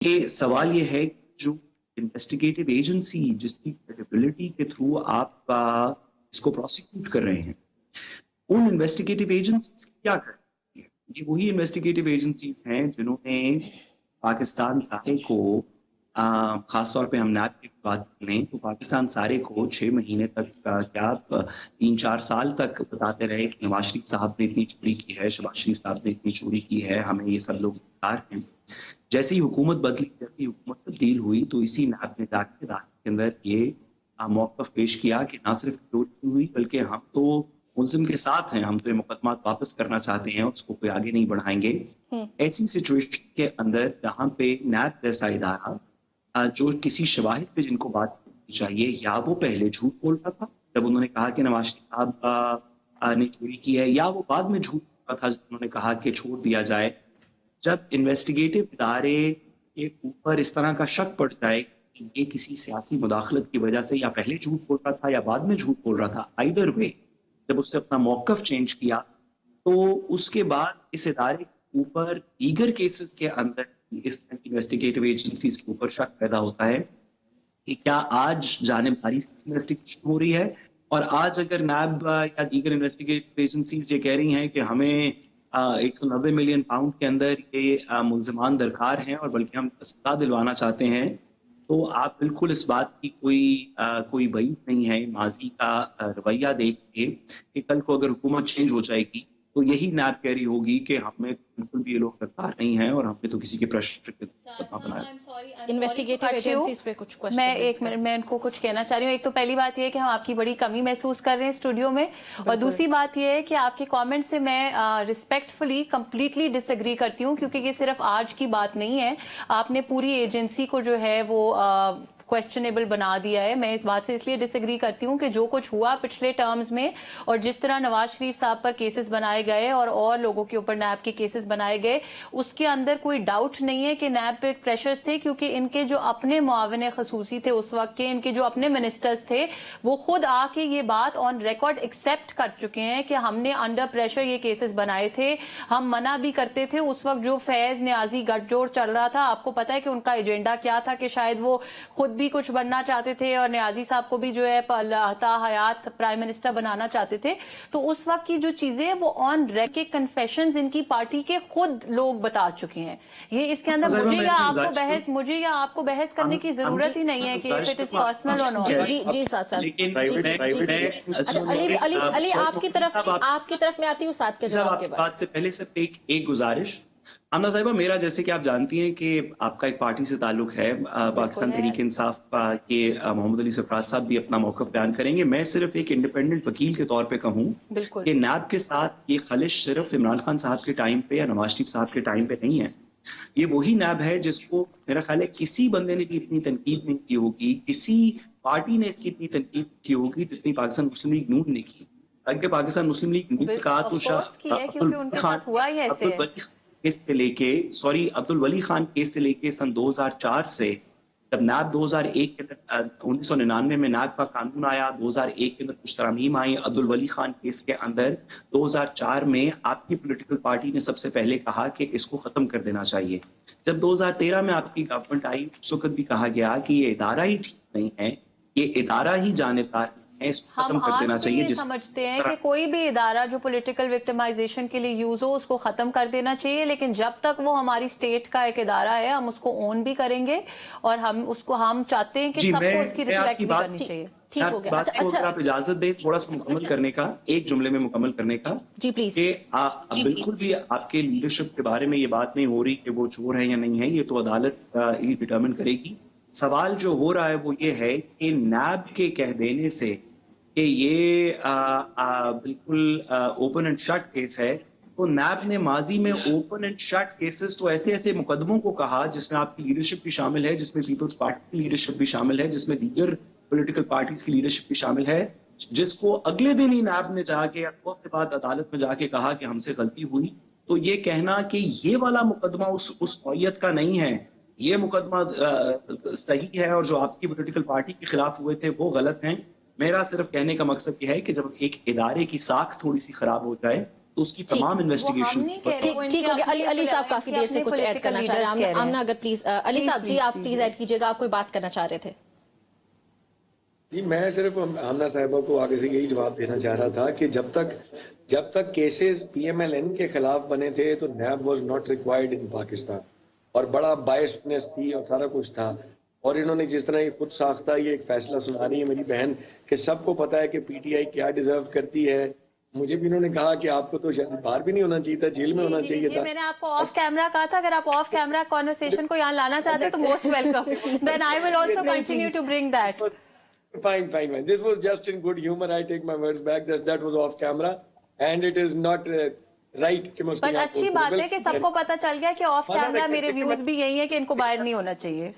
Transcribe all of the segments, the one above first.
کہ سوال یہ ہے کہ جو انویسٹیگیٹو ایجنسی جس کی کریڈیبلٹی کے تھرو آپ اس کو پروسیکیوٹ کر رہے ہیں، ان انویسٹیگیٹو ایجنسیز کیا کر رہی ہیں؟ یہ وہی انویسٹیگیٹو ایجنسیز ہیں جنہوں نے پاکستان سارے کو خاص طور پہ ہم نیب کی بات کریں تو پاکستان سارے کو 6 مہینے تک کیا 3-4 سال تک بتاتے رہے کہ نواز شریف صاحب نے اتنی چوری کی ہے، شہباز شریف صاحب نے اتنی چوری کی ہے، ہمیں یہ سب لوگ انتظار ہیں۔ جیسے ہی حکومت بدلی، جیسے ہی حکومت تبدیل ہوئی تو اسی نیب نے جا کے عدالت کے اندر یہ موقف پیش کیا کہ نہ صرف چوری ہوئی بلکہ ہم تو ملزم کے ساتھ ہیں، ہم تو یہ مقدمات واپس کرنا چاہتے ہیں، اس کو کوئی آگے نہیں بڑھائیں گے۔ ایسی سچویشن کے اندر جہاں پہ نیب جیسا ادارہ جو کسی شواہد پہ جن کو بات کرنی چاہیے، یا وہ پہلے جھوٹ بول رہا تھا جب انہوں نے کہا کہ نواز شریف صاحب نے چوری کی ہے، یا وہ بعد میں جھوٹ بول رہا تھا جب انہوں نے کہا کہ چھوڑ دیا جائے۔ جب انویسٹیگیٹو ادارے کے اوپر اس طرح کا شک پڑ جائے کہ یہ کسی سیاسی مداخلت کی وجہ سے یا پہلے جھوٹ بول رہا تھا یا بعد میں جھوٹ بول رہا تھا، آئیدر وے جب اس نے اپنا موقف چینج کیا تو اس کے بعد اس ادارے کے اوپر دیگر کیسز کے اندر اس طرح کی انویسٹیگیٹو ایجنسیز کے اوپر شک پیدا ہوتا ہے کہ کیا آج جانبداری سے انویسٹیگیشن ہو رہی ہے، اور آج اگر نیب یا دیگر انویسٹیگیٹو ایجنسیز یہ کہہ رہی ہیں کہ ہمیں 190 ملین پاؤنڈ کے اندر یہ ملزمان درکار ہیں اور بلکہ ہم سزا دلوانا چاہتے ہیں، تو آپ بالکل اس بات کی کوئی بعید نہیں ہے ماضی کا رویہ دیکھ کے کہ کل کو اگر حکومت چینج ہو جائے گی تو یہی نیب کہہ رہی ہوگی کہ ہمیں بالکل بھی یہ لوگ درکار نہیں ہیں اور ہم نے تو کسی کے پریشر کے بنایا۔ انویسٹیگیٹو ایجنسیز پہ کچھ کوشچن میں ایک منٹ میں ان کو کچھ کہنا چاہ رہی ہوں۔ ایک تو پہلی بات یہ ہے کہ ہم آپ کی بڑی کمی محسوس کر رہے ہیں اسٹوڈیو میں، اور دوسری بات یہ ہے کہ آپ کے کامنٹ سے میں ریسپیکٹفلی کمپلیٹلی ڈس ایگری کرتی ہوں، کیونکہ یہ صرف آج کی بات نہیں ہے، آپ نے پوری ایجنسی کو جو ہے وہ کویسچنیبل بنا دیا ہے۔ میں اس بات سے اس لیے ڈس ایگری کرتی ہوں کہ جو کچھ ہوا پچھلے ٹرمز میں اور جس طرح نواز شریف صاحب پر کیسز بنائے گئے اور لوگوں کے اوپر نیب کے کیسز بنائے گئے، اس کے اندر کوئی ڈاؤٹ نہیں ہے کہ نیب پہ پریشرز تھے، کیونکہ ان کے جو اپنے معاون خصوصی تھے اس وقت کے، ان کے جو اپنے منسٹرز تھے، وہ خود آ کے یہ بات آن ریکارڈ ایکسیپٹ کر چکے ہیں کہ ہم نے انڈر پریشر یہ کیسز بنائے تھے۔ ہم منع بھی کرتے تھے اس وقت جو فیض نیازی گٹھ جوڑ چل رہا تھا، آپ کو پتا ہے کہ ان کا ایجنڈا کیا تھا، کہ شاید وہ خود بھی کچھ بننا چاہتے تھے اور نیازی صاحب کو بھی جو ہے تا حیات پرائم منسٹر بنانا چاہتے تھے۔ تو اس وقت کی جو چیزیں وہ آن ریکارڈ کے کنفیشنز ان کی پارٹی کے خود لوگ بتا چکے ہیں۔ یہ اس کے اندر مجھے یا آپ کو بحث کرنے کی ضرورت ہی نہیں ہے کہ if it is personal or not۔ جی ساتھ علی آپ کی طرف میں آتی ہوں ساتھ کے جواب کے بعد۔ بات سے پہلے صرف ایک گزارش، آمنہ صاحبہ، میرا جیسے کہ آپ جانتی ہیں کہ آپ کا ایک پارٹی سے تعلق ہے، پاکستان تحریک انصاف کے محمد علی سرفراز صاحب بھی اپنا موقف بیان کریں گے۔ میں صرف ایک انڈیپینڈنٹ وکیل کے طور پہ کہوں کہ نیب کے ساتھ یہ خلش صرف عمران خان صاحب کے ٹائم پہ یا نواز شریف صاحب کے ٹائم پہ نہیں ہے، یہ وہی نیب ہے جس کو میرا خیال ہے کسی بندے نے بھی اتنی تنقید نہیں کی ہوگی، کسی پارٹی نے اس کی اتنی تنقید کی ہوگی جتنی پاکستان مسلم لیگ نون نے کی۔ اگر پاکستان مسلم لیگ نون کا تو عبد الولی خان کیس سے لے کے سن 2004 سے، جب نیب 2001 کے 1999 میں نیب کا قانون آیا، 2001 کے اندر کچھ ترامیم آئی، عبد الولی خان کیس کے اندر 2004 میں آپ کی پولیٹیکل پارٹی نے سب سے پہلے کہا کہ اس کو ختم کر دینا چاہیے۔ جب 2013 میں آپ کی گورنمنٹ آئی، اس وقت بھی کہا گیا کہ یہ ادارہ ہی ٹھیک نہیں ہے، یہ ادارہ ہی جانبدار ہے، اس کو ختم کر دینا چاہیے۔ ہم سمجھتے ہیں کہ کوئی بھی ادارہ جو پولیٹیکل وکٹمائزیشن کے لیے یوز ہو اس کو ختم کر دینا چاہیے، لیکن جب تک وہ ہماری اسٹیٹ کا ایک ادارہ ہے ہم اس کو اون بھی کریں گے، اور ہم چاہتے ہیں کہ سب کو اس کی ریسپیکٹ بھی کرنی چاہیے۔ ٹھیک ہو گیا۔ اچھا، آپ اجازت دیں تھوڑا سا مکمل کرنے کا، ایک جملے میں مکمل کرنے کا۔ جی پلیز۔ کہ بالکل بھی آپ کے لیڈرشپ کے بارے میں یہ بات نہیں ہو رہی کہ وہ چور ہے یا نہیں ہے، یہ تو عدالت ہی ڈٹرمن کرے گی۔ سوال جو ہو رہا ہے وہ یہ ہے کہ نیب کے کہہ دینے سے کہ یہ بالکل اوپن اینڈ شٹ کیس ہے، تو نیب نے ماضی میں اوپن اینڈ شٹ کیسز تو ایسے مقدموں کو کہا جس میں آپ کی لیڈرشپ بھی شامل ہے، جس میں پیپلز پارٹی کی لیڈرشپ بھی شامل ہے، جس میں دیگر پولیٹیکل پارٹیز کی لیڈرشپ بھی شامل ہے، جس کو اگلے دن ہی نیب نے جا کے وقت کے بعد عدالت میں جا کے کہا کہ ہم سے غلطی ہوئی۔ تو یہ کہنا کہ یہ والا مقدمہ اس نوعیت کا نہیں ہے، یہ مقدمہ صحیح ہے اور جو آپ کی پولیٹیکل پارٹی کے خلاف ہوئے تھے وہ غلط ہیں۔ میرا صرف کہنے کا مقصد یہ ہے کہ جب ایک ادارے کی ساکھ تھوڑی سی خراب ہو جائے تو اس کی تمام انویسٹیگیشن ٹھیک ہو گیا. علی صاحب کافی دیر سے کچھ ایڈ کرنا چاہ رہے ہیں. آمنہ اگر پلیز علی صاحب جی آپ پلیز ایڈ کیجیے گا, آپ کوئی بات کرنا چاہ رہے تھے. جی میں صرف آمنہ صاحبہ کو آگے سے یہی جواب دینا چاہ رہا تھا کہ جب تک cases P M L N کے خلاف بنے تھے تو NAB was not required in Pakistan, اور بڑا بائسنس تھی اور سارا کچھ تھا. اور انہوں نے جس طرح خود ساختہ یہ ایک فیصلہ سنا رہی ہے میری بہن کہ سب کو پتا ہے کہ پی ٹی آئی کیا ڈیزرو کرتی ہے. مجھے بھی انہوں نے کہا کہ آپ کو تو شاید باہر بھی نہیں ہونا چاہیے تھا, جیل میں ہونا چاہیے تھا. میں نے آپ کو آف کیمرہ کہا تھا, اگر آپ آف کیمرہ کانورسیشن کو یہاں لانا چاہتے ہیں تو most welcome. Then I will also continue to bring that. Fine. This was just in good humor. I take my words back. That was off camera, and it is not right. But اچھی بات ہے کہ سب کو پتا چل گیا کہ of camera میرے ویوز بھی یہی ہیں کہ ان کو باہر نہیں ہونا چاہیے.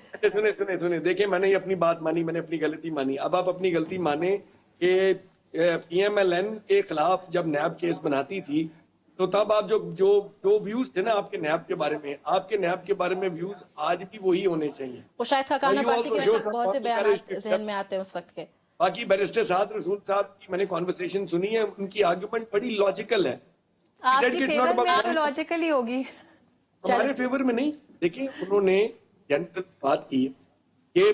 سنیں دیکھیں, میں نے اپنی بات مانی, میں نے اپنی غلطی مانی. اب آپ اپنی غلطی مانیں کہ پی ایم ایل این کے خلاف جب نیب کیس بناتی تھی تو تب آپ جو ویوز تھے نا آپ کے نیب کے بارے میں, آپ کے نیب کے بارے میں ویوز آج بھی وہی ہونے چاہیے. وہ شاید خاکانہ پاسی کے بہت سے بیانات ذہن میں آتے ہیں اس وقت کے. باقی بیرسٹر سعد رسول صاحب کی میں نے کانورسیشن سنی ہے, ان کی آرگومنٹ بڑی لاجیکل ہے. آپ کی فیور میں تو لاجیکل ہی ہوگی, ہمارے فیور میں نہیں. دیکھیں انہوں نے جنرل بات کی کہ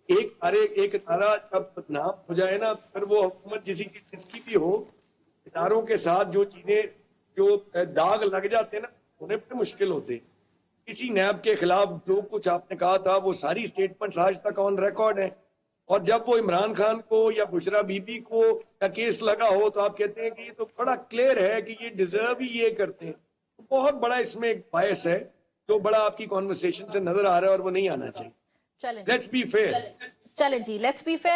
ایک ادارہ جب بدنام ہو جائے نا, پھر وہ حکومت جس کی بھی ہو, اداروں کے ساتھ جو چیزیں جو داغ لگ جاتے ہیں نا انہیں بڑے مشکل ہوتے. کسی نیب کے خلاف جو کچھ آپ نے کہا تھا وہ ساری اسٹیٹمنٹس آج تک آن ریکارڈ ہیں, اور جب وہ عمران خان کو یا بشرا بی بی کو کا کیس لگا ہو تو آپ کہتے ہیں کہ یہ تو بڑا کلیئر ہے کہ یہ ڈیزرو ہی یہ کرتے ہیں. بہت بڑا اس میں ایک باعث ہے جو بڑا آپ کی کانورسیشن سے نظر آ رہا ہے, اور وہ نہیں آنا چاہیے. چلیں لیٹس بی فیئر. چلیں جی, لیٹس بی فیئر.